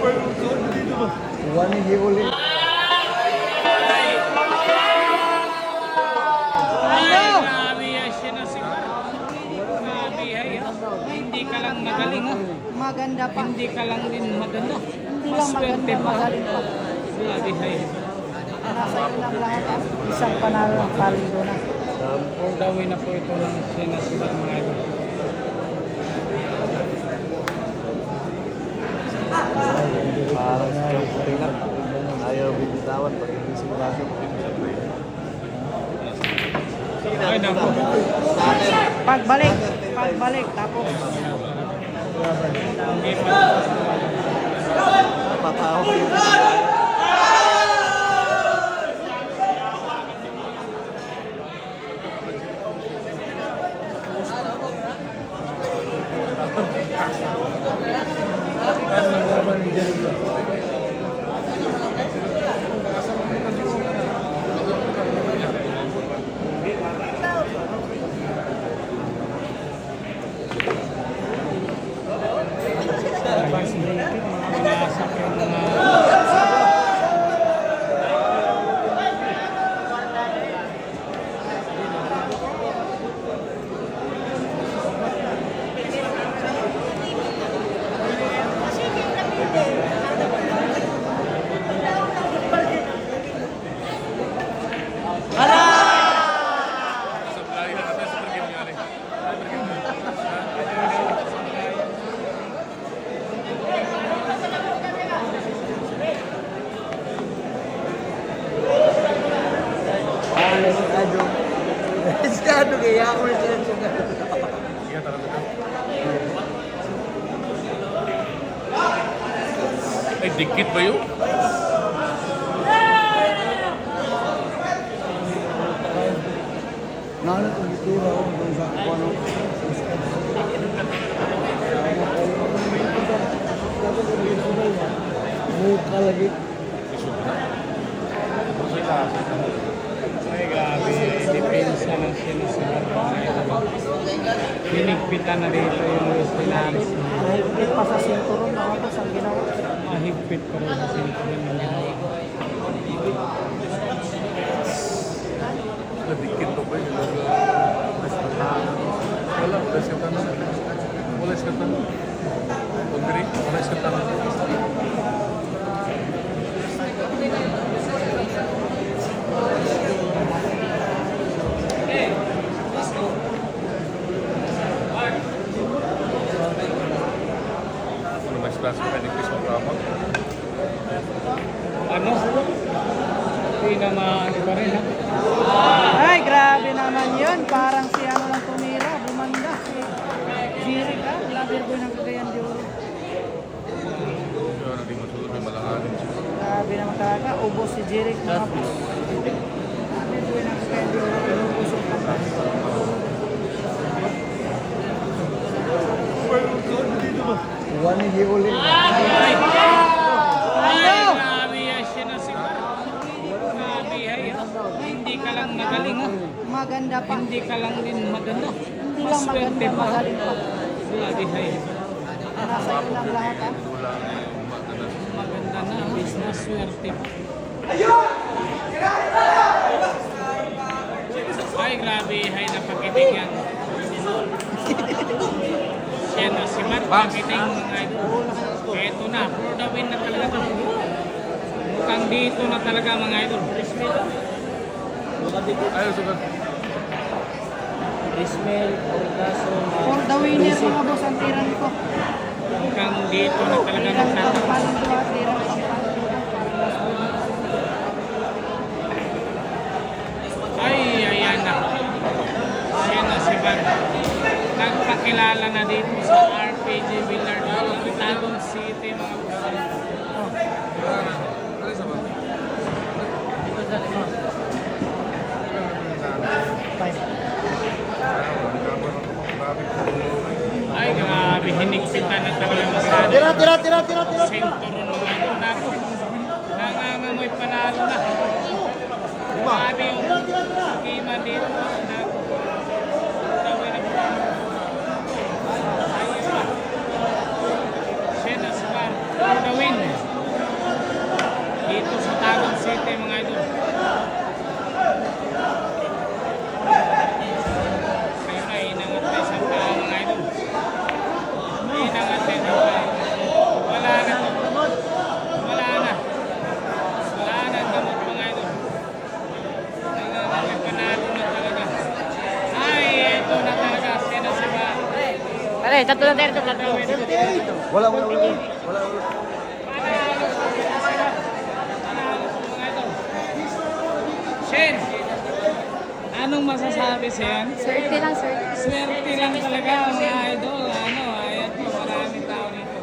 One year ulit. Hindi ka lang magaling ha. Maganda pa. Hindi ka lang din maganda. Hindi lang maganda, magaling pa. Grabe hay. Nasa iyo lang lahat. Isang panalo ng palido na. For the win na po ito ng sinasibat mga idol. Parang tingnan. Ayaw binitawan pag hindi sigurado. Ay nako. Pagbalik, tapos. Napatawa. Sigado kaya ako sila sigado. Ay, dikit ba yun? Nalo kung itura ko kung sa ano. Muka lagi. Ay grabe. Depensa ng sinasibat mga idol. Hinigpitan na dito yung Luis Linares. Mahigpit pa sa sinturon na ako sa ginawa. Mahigpit pa rin sa sinturon ng ginawa. Dikit to ba yun? Wala, wala siya tanong. Wala siya tanong. Pagdiri, wala siya tanong. Ano mas klase ka ni Chris Magramag? Ano? Hindi na maano pa rin ha. Ay, grabe naman yun. Parang si ano lang tumira, bumanda. Si Jiri ka, labi ko ng Cagayan de Oro. Yun, hindi masulot, may malanganin siya. Grabe naman talaga, ubos si Jiri. Labi ko ng Cagayan de Oro, inubos yung kampas. One year ulit. Ay, grabe yan sinasibat. Grabe hay. Hindi ka lang magaling ha. Maganda pa. Hindi ka lang din maganda. Hindi lang maganda, magaling pa. Grabe hay. Nasa iyo lang lahat ha. Maganda na ha. Naswerte pa. Ay grabe hay napakiting yan. Siya na si Matt. Nakiting mga idol. Eto na. For the win na talaga to. Mukhang dito na talaga mga idol. Ayaw, sugat. For the winner mga boss, ang tiran ko. Mukhang dito na talaga Tiran ng magtatapos. palido, tiran ng palido. Ay, ayan na. Siya na si Van. Nagpakilala na dito sa RPG Villardo, Tagum City mga ay grabe, hinigpitan na talaga masyado. Tira. Sentro naman ito na ako. Nangangamoy panalo na. Grabe yung kima dito na ako. Tawin na po. Ayun pa. Siya na sa bar. For the win. tatlo na tayo ito, tatlo. Wala, wala, wala. Wala, wala. Shen, anong masasabi, Shen? Swerte lang, swerte. Swerte lang talaga mga idol. Ano, ayan po, maraming tao dito.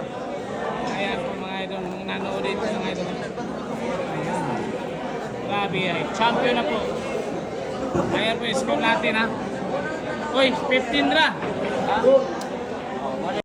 Ayan po mga idol, nanood dito mga idol. Ayan. Grabe ay, champion na po. Ayan po, score natin ha. Uy, 15 na.